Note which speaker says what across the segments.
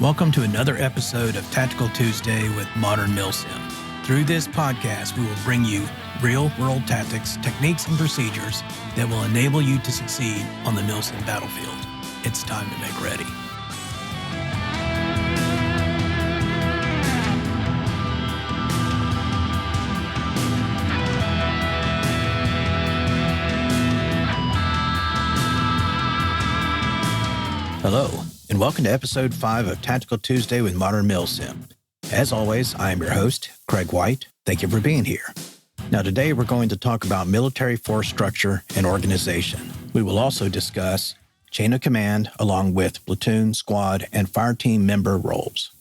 Speaker 1: Welcome to another episode of Tactical Tuesday with Modern Milsim. Through this podcast, we will bring you real-world tactics, techniques, and procedures that will enable you to succeed on the Milsim battlefield. It's time to make ready. Hello, and welcome to Episode 5 of Tactical Tuesday with Modern Milsim. As always, I am your host, Craig White. Thank you for being here. Now today we're going to talk about military force structure and organization. We will also discuss chain of command along with platoon, squad, and fire team member roles.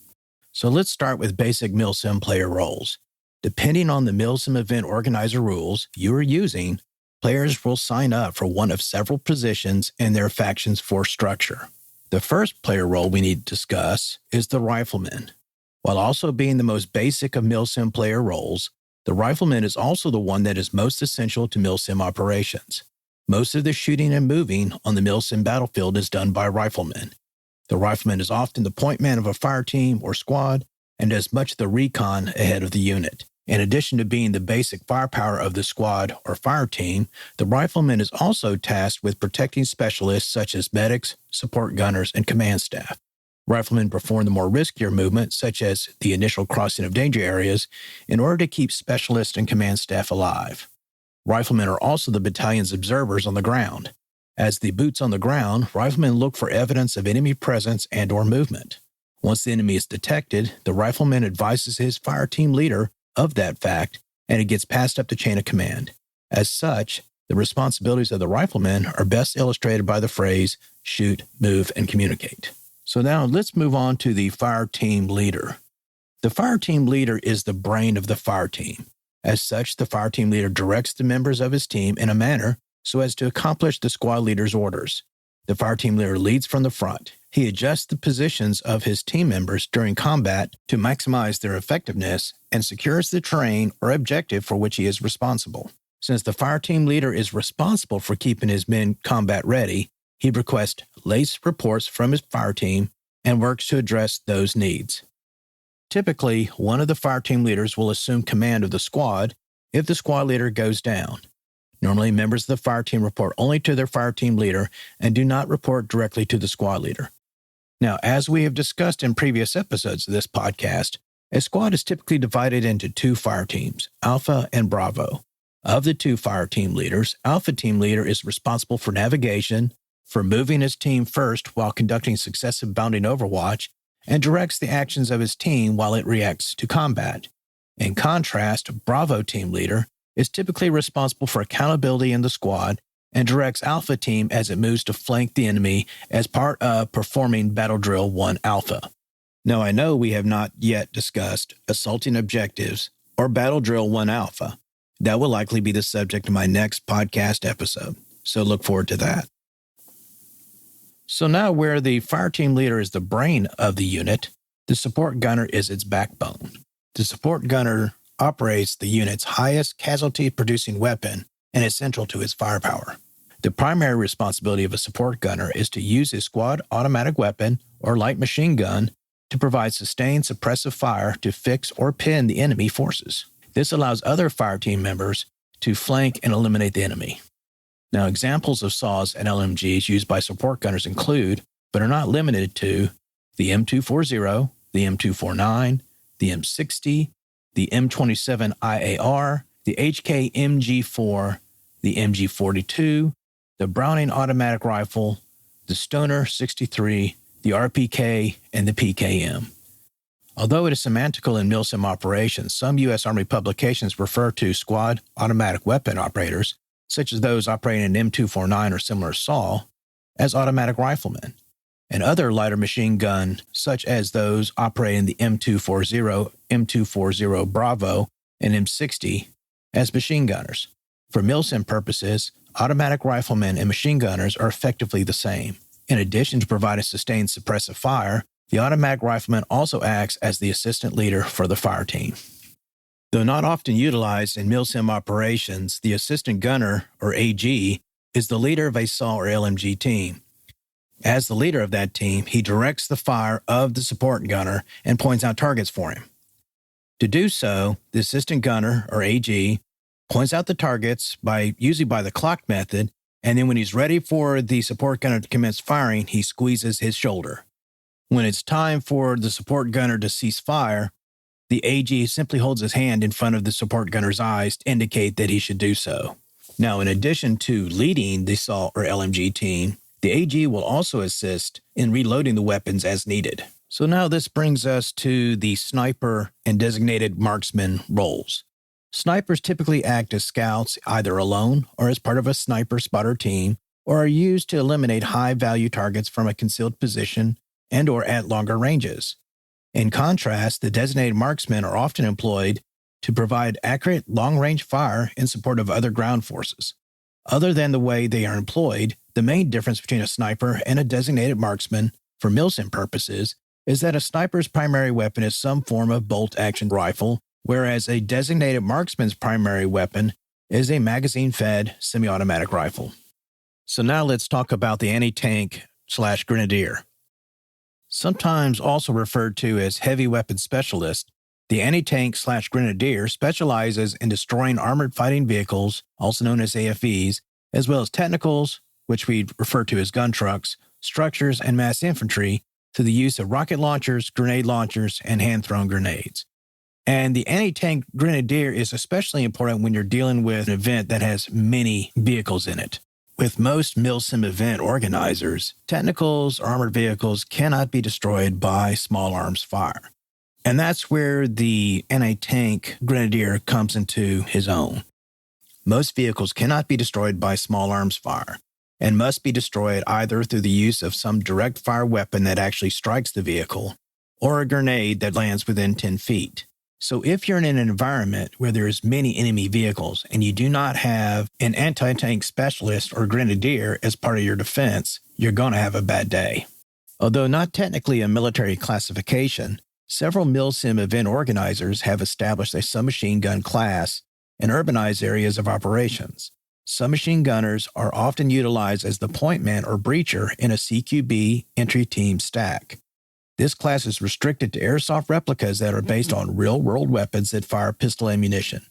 Speaker 1: So let's start with basic Milsim player roles. Depending on the Milsim event organizer rules you are using, players will sign up for one of several positions in their faction's force structure. The first player role we need to discuss is the Rifleman. While also being the most basic of Milsim player roles, the Rifleman is also the one that is most essential to Milsim operations. Most of the shooting and moving on the Milsim battlefield is done by Riflemen. The Rifleman is often the point man of a fire team or squad and does much of the recon ahead of the unit. In addition to being the basic firepower of the squad or fire team, the Rifleman is also tasked with protecting specialists such as medics, support gunners, and command staff. Riflemen perform the more riskier movements, such as the initial crossing of danger areas, in order to keep specialists and command staff alive. Riflemen are also the battalion's observers on the ground. As the boots on the ground, Riflemen look for evidence of enemy presence and/or movement. Once the enemy is detected, the Rifleman advises his fire team leader of that fact, and it gets passed up the chain of command. As such, the responsibilities of the Rifleman are best illustrated by the phrase, shoot, move, and communicate. So now let's move on to the fire team leader. The fire team leader is the brain of the fire team. As such, the fire team leader directs the members of his team in a manner so as to accomplish the squad leader's orders. The fire team leader leads from the front. He adjusts the positions of his team members during combat to maximize their effectiveness and secures the terrain or objective for which he is responsible. Since the fire team leader is responsible for keeping his men combat ready, he requests latest reports from his fire team and works to address those needs. Typically, one of the fire team leaders will assume command of the squad if the squad leader goes down. Normally, members of the fire team report only to their fire team leader and do not report directly to the squad leader. Now, as we have discussed in previous episodes of this podcast, a squad is typically divided into two fire teams, Alpha and Bravo. Of the two fire team leaders, Alpha team leader is responsible for navigation, for moving his team first while conducting successive bounding overwatch, and directs the actions of his team while it reacts to combat. In contrast, Bravo team leader is typically responsible for accountability in the squad and directs Alpha team as it moves to flank the enemy as part of performing Battle Drill 1 Alpha. Now, I know we have not yet discussed assaulting objectives or Battle Drill 1 Alpha. That will likely be the subject of my next podcast episode, so look forward to that. So now where the fire team leader is the brain of the unit, the support gunner is its backbone. The support gunner operates the unit's highest casualty-producing weapon and is central to its firepower. The primary responsibility of a support gunner is to use his squad automatic weapon or light machine gun to provide sustained suppressive fire to fix or pin the enemy forces. This allows other fire team members to flank and eliminate the enemy. Now, examples of saws and LMGs used by support gunners include, but are not limited to, the M240, the M249, the M60, the M27 IAR, the HK-MG4, the MG42, the Browning automatic rifle, the Stoner 63, the RPK, and the PKM. Although it is semantical in Milsim operations, some U.S. Army publications refer to squad automatic weapon operators, such as those operating an M249 or similar SAW, as automatic riflemen, and other lighter machine gun, such as those operating the M240, M240 Bravo, and M60, as machine gunners. For Milsim purposes, automatic riflemen and machine gunners are effectively the same. In addition to providing sustained suppressive fire, the automatic rifleman also acts as the assistant leader for the fire team. Though not often utilized in Milsim operations, the assistant gunner, or AG, is the leader of a SAW or LMG team. As the leader of that team, he directs the fire of the support gunner and points out targets for him. To do so, the assistant gunner, or AG, points out the targets usually by the clock method, and then when he's ready for the support gunner to commence firing, he squeezes his shoulder. When it's time for the support gunner to cease fire, the AG simply holds his hand in front of the support gunner's eyes to indicate that he should do so. Now, in addition to leading the assault or LMG team, the AG will also assist in reloading the weapons as needed. So now this brings us to the sniper and designated marksman roles. Snipers typically act as scouts either alone or as part of a sniper spotter team, or are used to eliminate high-value targets from a concealed position and or at longer ranges. In contrast, the designated marksmen are often employed to provide accurate long-range fire in support of other ground forces. Other than the way they are employed, the main difference between a sniper and a designated marksman for Milsim purposes is that a sniper's primary weapon is some form of bolt-action rifle, whereas a designated marksman's primary weapon is a magazine-fed semi-automatic rifle. So now let's talk about the anti-tank/grenadier. Sometimes also referred to as heavy weapon specialist, the anti-tank/grenadier specializes in destroying armored fighting vehicles, also known as AFVs, as well as technicals, which we refer to as gun trucks, structures, and mass infantry, through the use of rocket launchers, grenade launchers, and hand-thrown grenades. And the anti-tank grenadier is especially important when you're dealing with an event that has many vehicles in it. With most Milsim event organizers, technicals or armored vehicles cannot be destroyed by small arms fire. And that's where the anti-tank grenadier comes into his own. Most vehicles cannot be destroyed by small arms fire and must be destroyed either through the use of some direct fire weapon that actually strikes the vehicle or a grenade that lands within 10 feet. So if you're in an environment where there's many enemy vehicles and you do not have an anti-tank specialist or grenadier as part of your defense, you're going to have a bad day. Although not technically a military classification, several Milsim event organizers have established a submachine gun class in urbanized areas of operations. Submachine gunners are often utilized as the point man or breacher in a CQB entry team stack. This class is restricted to airsoft replicas that are based on real-world weapons that fire pistol ammunition.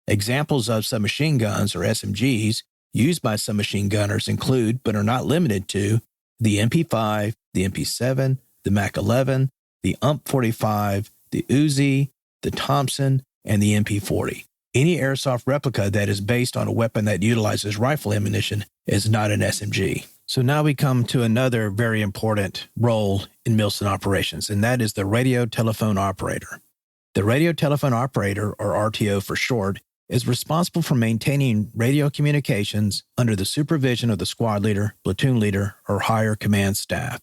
Speaker 1: Examples of submachine guns, or SMGs, used by submachine gunners include, but are not limited to, the MP5, the MP7, the MAC-11, the UMP-45, the Uzi, the Thompson, and the MP40. Any airsoft replica that is based on a weapon that utilizes rifle ammunition is not an SMG. So now we come to another very important role in Milsim operations, and that is the Radiotelephone Operator. The Radiotelephone Operator, or RTO for short, is responsible for maintaining radio communications under the supervision of the squad leader, platoon leader, or higher command staff.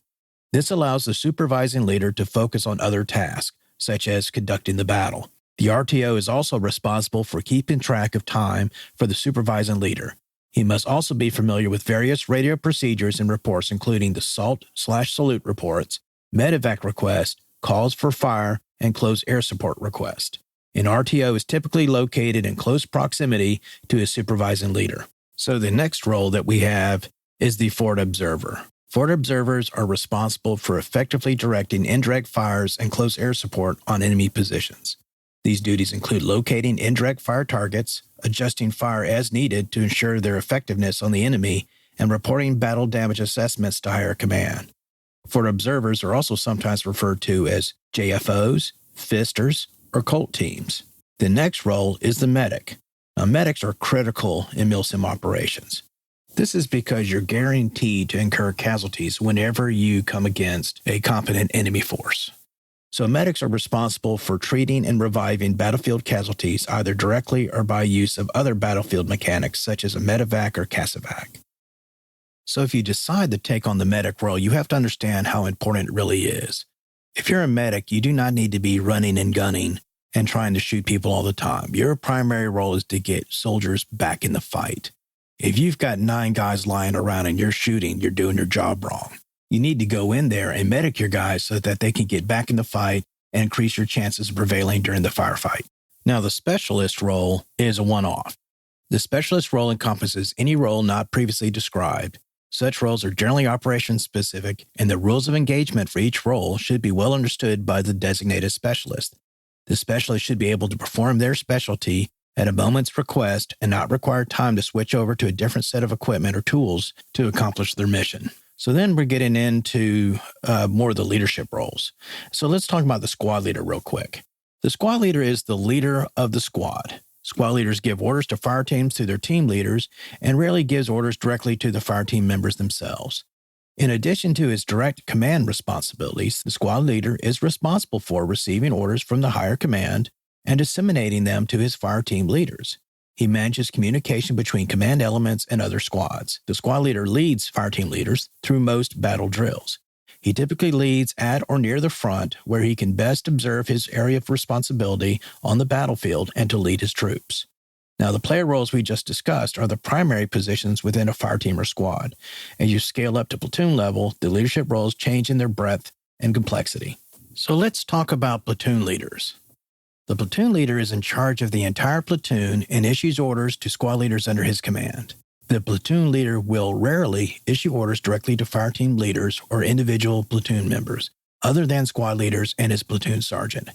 Speaker 1: This allows the supervising leader to focus on other tasks, such as conducting the battle. The RTO is also responsible for keeping track of time for the supervising leader. He must also be familiar with various radio procedures and reports, including the SALT/salute reports, medevac requests, calls for fire, and close air support request. An RTO is typically located in close proximity to his supervising leader. So the next role that we have is the forward observer. Forward observers are responsible for effectively directing indirect fires and close air support on enemy positions. These duties include locating indirect fire targets, adjusting fire as needed to ensure their effectiveness on the enemy, and reporting battle damage assessments to higher command. Forward observers are also sometimes referred to as JFOs, Fisters, or Colt teams. The next role is the medic. Now, medics are critical in Milsim operations. This is because you're guaranteed to incur casualties whenever you come against a competent enemy force. So medics are responsible for treating and reviving battlefield casualties either directly or by use of other battlefield mechanics such as a medevac or casevac. So if you decide to take on the medic role, you have to understand how important it really is. If you're a medic, you do not need to be running and gunning and trying to shoot people all the time. Your primary role is to get soldiers back in the fight. If you've got 9 guys lying around and you're shooting, you're doing your job wrong. You need to go in there and medic your guys so that they can get back in the fight and increase your chances of prevailing during the firefight. Now, the specialist role is a one-off. The specialist role encompasses any role not previously described, Such roles are generally operation-specific, and the rules of engagement for each role should be well understood by the designated specialist. The specialist should be able to perform their specialty at a moment's request and not require time to switch over to a different set of equipment or tools to accomplish their mission. So then we're getting into more of the leadership roles. So let's talk about the squad leader real quick. The squad leader is the leader of the squad. Squad leaders give orders to fire teams through their team leaders and rarely gives orders directly to the fire team members themselves. In addition to his direct command responsibilities, the squad leader is responsible for receiving orders from the higher command and disseminating them to his fire team leaders. He manages communication between command elements and other squads. The squad leader leads fire team leaders through most battle drills. He typically leads at or near the front, where he can best observe his area of responsibility on the battlefield and to lead his troops. Now, the player roles we just discussed are the primary positions within a fire team or squad. As you scale up to platoon level, the leadership roles change in their breadth and complexity. So let's talk about platoon leaders. The platoon leader is in charge of the entire platoon and issues orders to squad leaders under his command. The platoon leader will rarely issue orders directly to fire team leaders or individual platoon members, other than squad leaders and his platoon sergeant.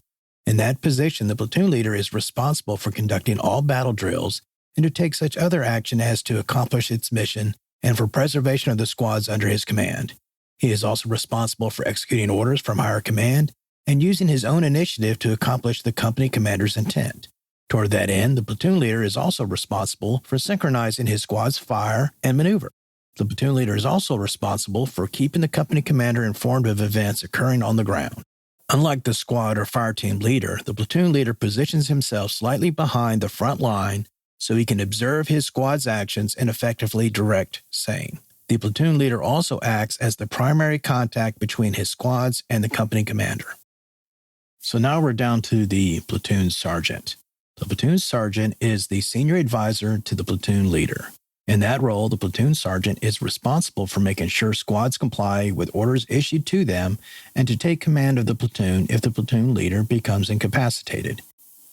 Speaker 1: In that position, the platoon leader is responsible for conducting all battle drills and to take such other action as to accomplish its mission and for preservation of the squads under his command. He is also responsible for executing orders from higher command and using his own initiative to accomplish the company commander's intent. Toward that end, the platoon leader is also responsible for synchronizing his squad's fire and maneuver. The platoon leader is also responsible for keeping the company commander informed of events occurring on the ground. Unlike the squad or fire team leader, the platoon leader positions himself slightly behind the front line so he can observe his squad's actions and effectively direct same. The platoon leader also acts as the primary contact between his squads and the company commander. So now we're down to the platoon sergeant. The platoon sergeant is the senior advisor to the platoon leader. In that role, the platoon sergeant is responsible for making sure squads comply with orders issued to them and to take command of the platoon if the platoon leader becomes incapacitated.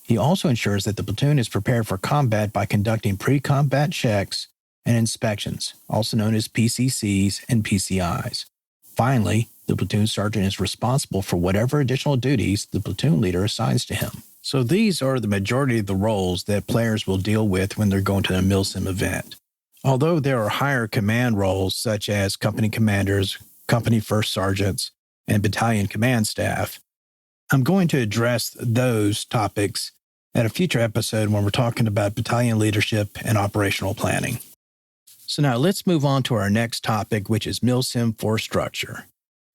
Speaker 1: He also ensures that the platoon is prepared for combat by conducting pre-combat checks and inspections, also known as PCCs and PCIs. Finally, the platoon sergeant is responsible for whatever additional duties the platoon leader assigns to him. So these are the majority of the roles that players will deal with when they're going to a Milsim event. Although there are higher command roles such as company commanders, company first sergeants, and battalion command staff, I'm going to address those topics at a future episode when we're talking about battalion leadership and operational planning. So now let's move on to our next topic, which is Milsim force structure.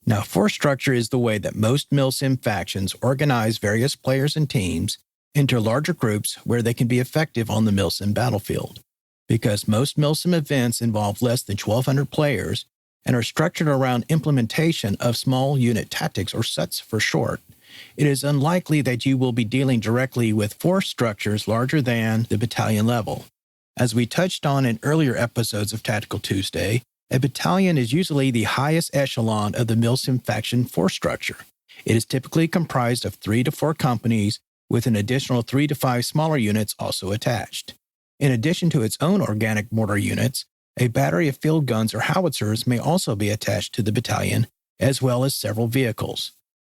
Speaker 1: Now, force structure is the way that most Milsim factions organize various players and teams into larger groups where they can be effective on the Milsim battlefield. Because most Milsim events involve less than 1,200 players and are structured around implementation of small unit tactics, or SUTs for short, it is unlikely that you will be dealing directly with force structures larger than the battalion level. As we touched on in earlier episodes of Tactical Tuesday, a battalion is usually the highest echelon of the Milsim faction force structure. It is typically comprised of 3 to 4 companies with an additional 3 to 5 smaller units also attached. In addition to its own organic mortar units, a battery of field guns or howitzers may also be attached to the battalion, as well as several vehicles.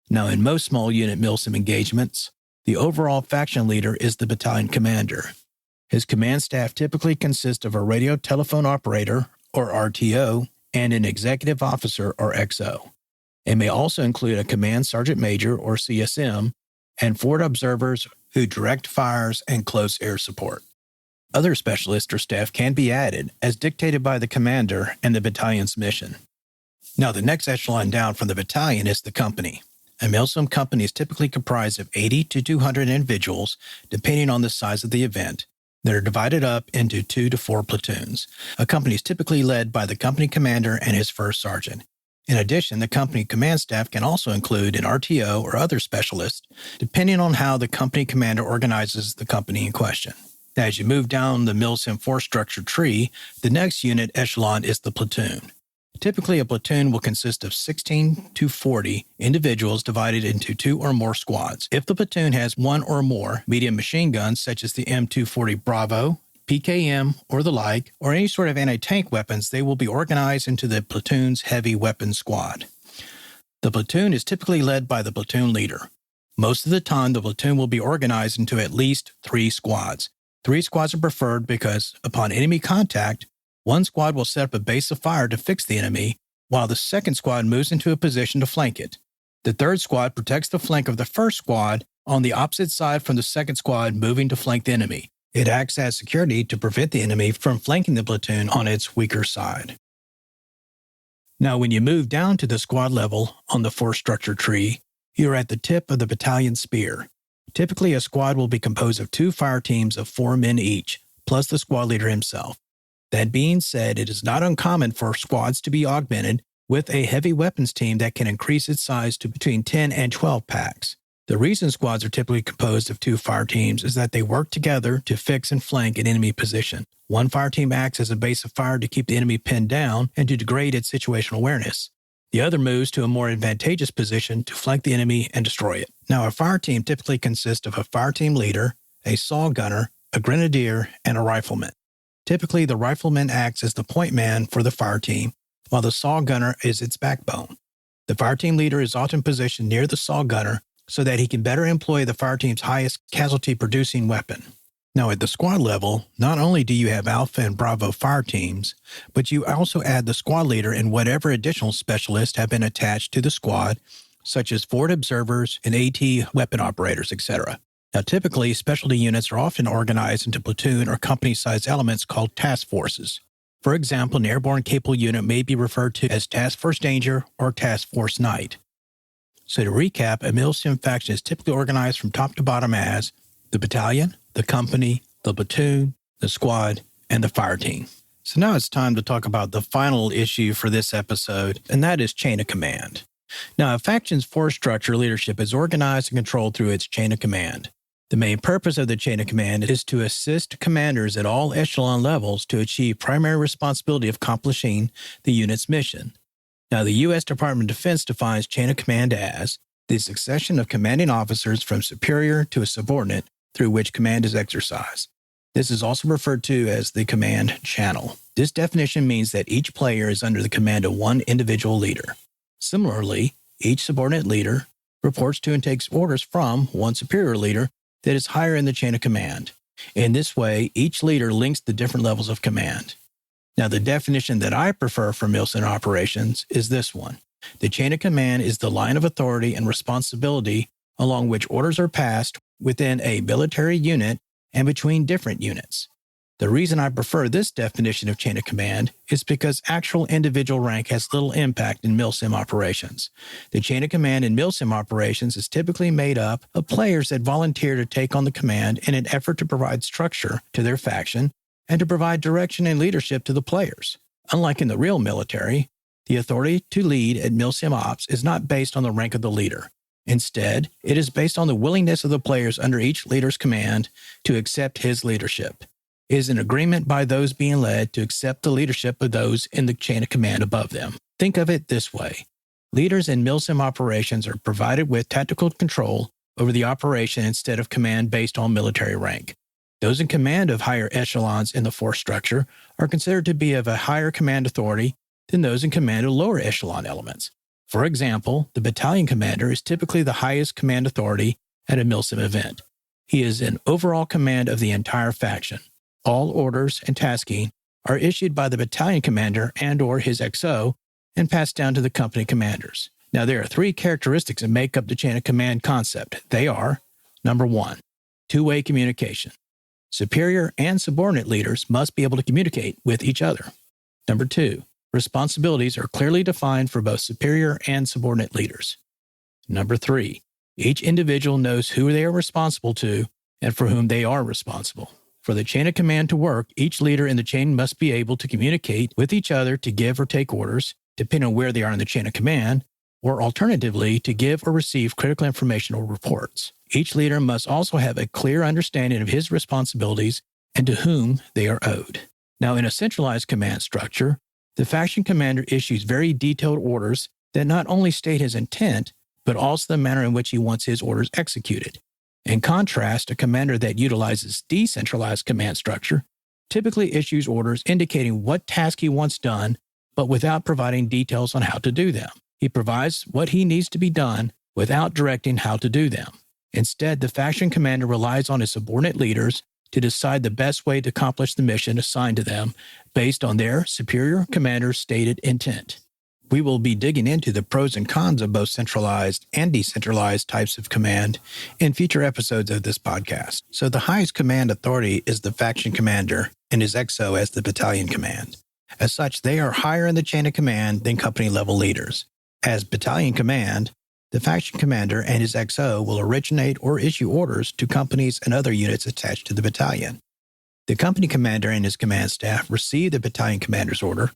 Speaker 1: Now, in most small unit Milsim engagements, the overall faction leader is the battalion commander. His command staff typically consists of a Radiotelephone Operator, or RTO, and an executive officer, or XO. It may also include a command sergeant major, or CSM, and forward observers who direct fires and close air support. Other specialists or staff can be added, as dictated by the commander and the battalion's mission. Now, the next echelon down from the battalion is the company. A Milsim company is typically comprised of 80 to 200 individuals, depending on the size of the event, that are divided up into 2 to 4 platoons. A company is typically led by the company commander and his first sergeant. In addition, the company command staff can also include an RTO or other specialist, depending on how the company commander organizes the company in question. As you move down the Milsim force structure tree, the next unit echelon is the platoon. Typically, a platoon will consist of 16 to 40 individuals divided into 2 or more squads. If the platoon has 1 or more medium machine guns, such as the M240 Bravo, PKM, or the like, or any sort of anti-tank weapons, they will be organized into the platoon's heavy weapons squad. The platoon is typically led by the platoon leader. Most of the time, the platoon will be organized into at least 3 squads. 3 squads are preferred because, upon enemy contact, one squad will set up a base of fire to fix the enemy, while the second squad moves into a position to flank it. The third squad protects the flank of the first squad on the opposite side from the second squad moving to flank the enemy. It acts as security to prevent the enemy from flanking the platoon on its weaker side. Now, when you move down to the squad level on the force structure tree, you are at the tip of the battalion spear. Typically, a squad will be composed of 2 fire teams of 4 men each, plus the squad leader himself. That being said, it is not uncommon for squads to be augmented with a heavy weapons team that can increase its size to between 10 and 12 packs. The reason squads are typically composed of 2 fire teams is that they work together to fix and flank an enemy position. One fire team acts as a base of fire to keep the enemy pinned down and to degrade its situational awareness. The other moves to a more advantageous position to flank the enemy and destroy it. Now, a fire team typically consists of a fire team leader, a saw gunner, a grenadier, and a rifleman. Typically, the rifleman acts as the point man for the fire team, while the saw gunner is its backbone. The fire team leader is often positioned near the saw gunner so that he can better employ the fire team's highest casualty-producing weapon. Now, at the squad level, not only do you have Alpha and Bravo fire teams, but you also add the squad leader and whatever additional specialists have been attached to the squad, such as forward observers and AT weapon operators, etc. Now, typically, specialty units are often organized into platoon or company-sized elements called task forces. For example, an airborne capable unit may be referred to as Task Force Danger or Task Force Night. So to recap, a Milsim faction is typically organized from top to bottom as the battalion, the company, the platoon, the squad, and the fire team. So now it's time to talk about the final issue for this episode, and that is chain of command. Now, a faction's force structure leadership is organized and controlled through its chain of command. The main purpose of the chain of command is to assist commanders at all echelon levels to achieve primary responsibility of accomplishing the unit's mission. Now, the U.S. Department of Defense defines chain of command as the succession of commanding officers from superior to a subordinate through which command is exercised. This is also referred to as the command channel. This definition means that each player is under the command of one individual leader. Similarly, each subordinate leader reports to and takes orders from one superior leader that is higher in the chain of command. In this way, each leader links the different levels of command. Now, the definition that I prefer for Milsim operations is this one. The chain of command is the line of authority and responsibility along which orders are passed within a military unit and between different units. The reason I prefer this definition of chain of command is because actual individual rank has little impact in Milsim operations. The chain of command in Milsim operations is typically made up of players that volunteer to take on the command in an effort to provide structure to their faction and to provide direction and leadership to the players. Unlike in the real military, the authority to lead at Milsim Ops is not based on the rank of the leader. Instead, it is based on the willingness of the players under each leader's command to accept his leadership. It is an agreement by those being led to accept the leadership of those in the chain of command above them. Think of it this way. Leaders in Milsim operations are provided with tactical control over the operation instead of command based on military rank. Those in command of higher echelons in the force structure are considered to be of a higher command authority than those in command of lower echelon elements. For example, the battalion commander is typically the highest command authority at a Milsim event. He is in overall command of the entire faction. All orders and tasking are issued by the battalion commander and/or his XO and passed down to the company commanders. Now, there are 3 characteristics that make up the chain of command concept. They are, number 1, two-way communication. Superior and subordinate leaders must be able to communicate with each other. Number 2, responsibilities are clearly defined for both superior and subordinate leaders. Number 3, each individual knows who they are responsible to and for whom they are responsible. For the chain of command to work, each leader in the chain must be able to communicate with each other to give or take orders, depending on where they are in the chain of command, or alternatively, to give or receive critical information or reports. Each leader must also have a clear understanding of his responsibilities and to whom they are owed. Now, in a centralized command structure, the faction commander issues very detailed orders that not only state his intent, but also the manner in which he wants his orders executed. In contrast, a commander that utilizes decentralized command structure typically issues orders indicating what task he wants done, but without providing details on how to do them. He provides what he needs to be done without directing how to do them. Instead, the faction commander relies on his subordinate leaders to decide the best way to accomplish the mission assigned to them based on their superior commander's stated intent. We will be digging into the pros and cons of both centralized and decentralized types of command in future episodes of this podcast. So the highest command authority is the faction commander and his XO as the battalion command. As such, they are higher in the chain of command than company-level leaders. As battalion command, the faction commander and his XO will originate or issue orders to companies and other units attached to the battalion. The company commander and his command staff receive the battalion commander's order,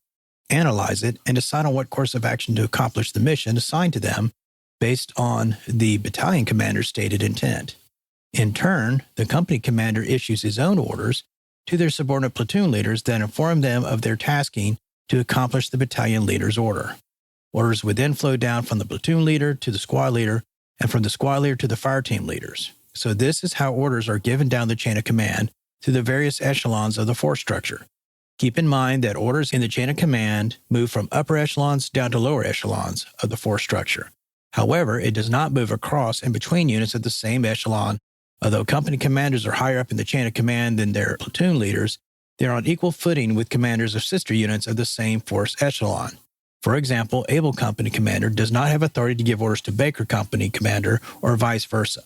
Speaker 1: analyze it, and decide on what course of action to accomplish the mission assigned to them based on the battalion commander's stated intent. In turn, the company commander issues his own orders to their subordinate platoon leaders that inform them of their tasking to accomplish the battalion leader's order. Orders would then flow down from the platoon leader to the squad leader and from the squad leader to the fire team leaders. So this is how orders are given down the chain of command through the various echelons of the force structure. Keep in mind that orders in the chain of command move from upper echelons down to lower echelons of the force structure. However, it does not move across and between units of the same echelon. Although company commanders are higher up in the chain of command than their platoon leaders, they are on equal footing with commanders of sister units of the same force echelon. For example, Able Company Commander does not have authority to give orders to Baker Company Commander or vice versa.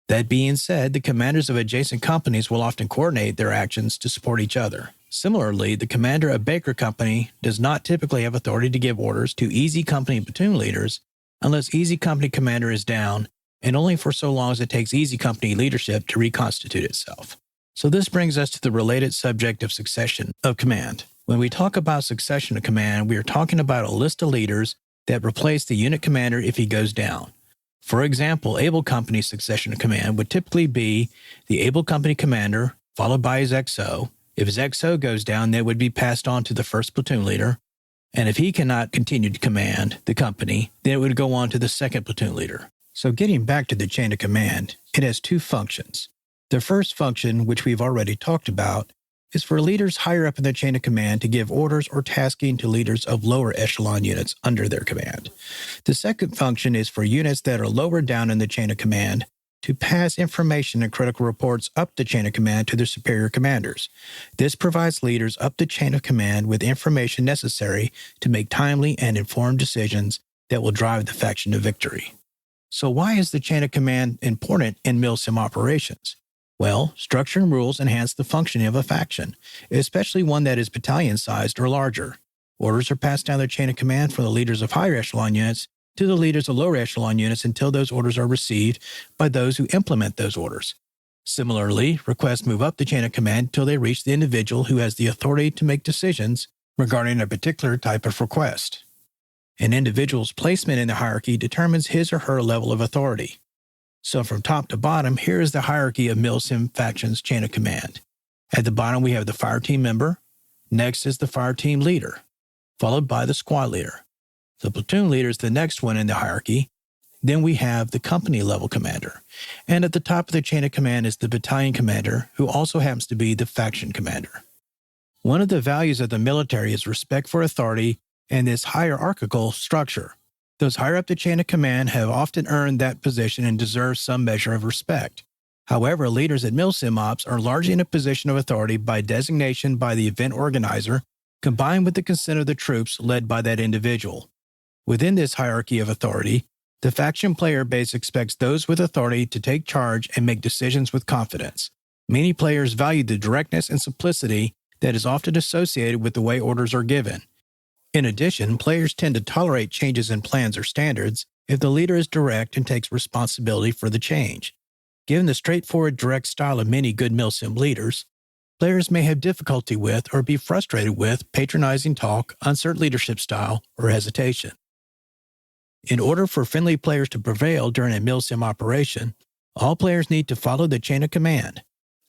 Speaker 1: That being said, the commanders of adjacent companies will often coordinate their actions to support each other. Similarly, the commander of Baker Company does not typically have authority to give orders to Easy Company platoon leaders unless Easy Company Commander is down, and only for so long as it takes Easy Company leadership to reconstitute itself. So this brings us to the related subject of succession of command. When we talk about succession of command, we are talking about a list of leaders that replace the unit commander if he goes down. For example, Able Company's succession of command would typically be the Able Company commander, followed by his XO. If his XO goes down, that would be passed on to the first platoon leader. And if he cannot continue to command the company, then it would go on to the second platoon leader. So getting back to the chain of command, it has two functions. The first function, which we've already talked about, is for leaders higher up in the chain of command to give orders or tasking to leaders of lower echelon units under their command. The second function is for units that are lower down in the chain of command to pass information and critical reports up the chain of command to their superior commanders. This provides leaders up the chain of command with information necessary to make timely and informed decisions that will drive the faction to victory. So why is the chain of command important in Milsim operations? Well, structure and rules enhance the functioning of a faction, especially one that is battalion-sized or larger. Orders are passed down the chain of command from the leaders of higher echelon units to the leaders of lower echelon units until those orders are received by those who implement those orders. Similarly, requests move up the chain of command until they reach the individual who has the authority to make decisions regarding a particular type of request. An individual's placement in the hierarchy determines his or her level of authority. So from top to bottom, here is the hierarchy of Milsim faction's chain of command. At the bottom, we have the fire team member. Next is the fire team leader, followed by the squad leader. The platoon leader is the next one in the hierarchy. Then we have the company level commander. And at the top of the chain of command is the battalion commander, who also happens to be the faction commander. One of the values of the military is respect for authority and this hierarchical structure. Those higher up the chain of command have often earned that position and deserve some measure of respect. However, leaders at Milsim Ops are largely in a position of authority by designation by the event organizer, combined with the consent of the troops led by that individual. Within this hierarchy of authority, the faction player base expects those with authority to take charge and make decisions with confidence. Many players value the directness and simplicity that is often associated with the way orders are given. In addition, players tend to tolerate changes in plans or standards if the leader is direct and takes responsibility for the change. Given the straightforward, direct style of many good Milsim leaders, players may have difficulty with or be frustrated with patronizing talk, uncertain leadership style, or hesitation. In order for friendly players to prevail during a Milsim operation, all players need to follow the chain of command.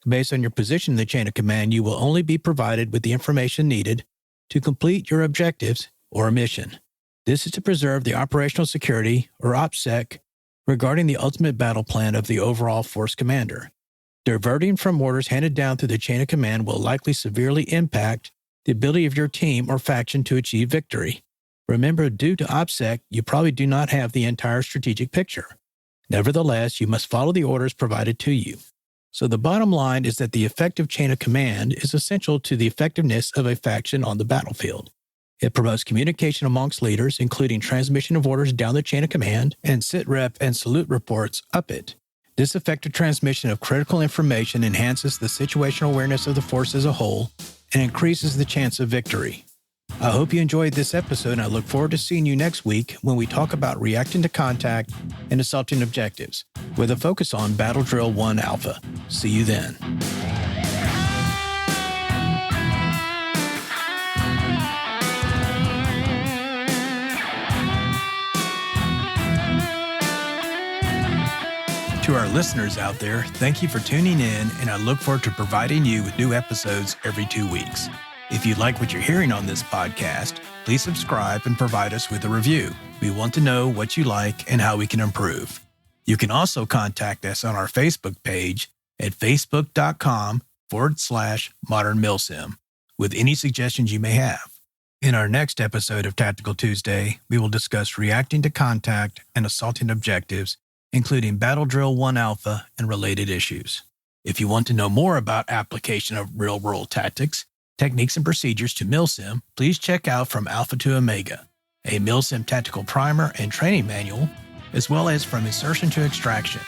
Speaker 1: Based on your position in the chain of command, you will only be provided with the information needed to complete your objectives or mission. This is to preserve the operational security, or OPSEC, regarding the ultimate battle plan of the overall force commander. Diverting from orders handed down through the chain of command will likely severely impact the ability of your team or faction to achieve victory. Remember, due to OPSEC, you probably do not have the entire strategic picture. Nevertheless, you must follow the orders provided to you. So the bottom line is that the effective chain of command is essential to the effectiveness of a faction on the battlefield. It promotes communication amongst leaders, including transmission of orders down the chain of command and sit-rep and salute reports up it. This effective transmission of critical information enhances the situational awareness of the force as a whole and increases the chance of victory. I hope you enjoyed this episode, and I look forward to seeing you next week when we talk about reacting to contact and assaulting objectives, with a focus on Battle Drill 1 Alpha. See you then. To our listeners out there, thank you for tuning in, and I look forward to providing you with new episodes every 2 weeks. If you like what you're hearing on this podcast, please subscribe and provide us with a review. We want to know what you like and how we can improve. You can also contact us on our Facebook page at facebook.com/Modern Milsim with any suggestions you may have. In our next episode of Tactical Tuesday, we will discuss reacting to contact and assaulting objectives, including Battle Drill 1 Alpha and related issues. If you want to know more about application of real-world tactics, techniques, and procedures to Milsim, please check out From Alpha to Omega, a Milsim tactical primer and training manual, as well as From Insertion to Extraction,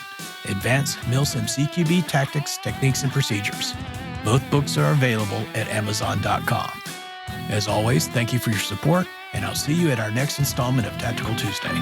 Speaker 1: Advanced Milsim CQB Tactics, Techniques, and Procedures. Both books are available at Amazon.com. As always, thank you for your support, and I'll see you at our next installment of Tactical Tuesday.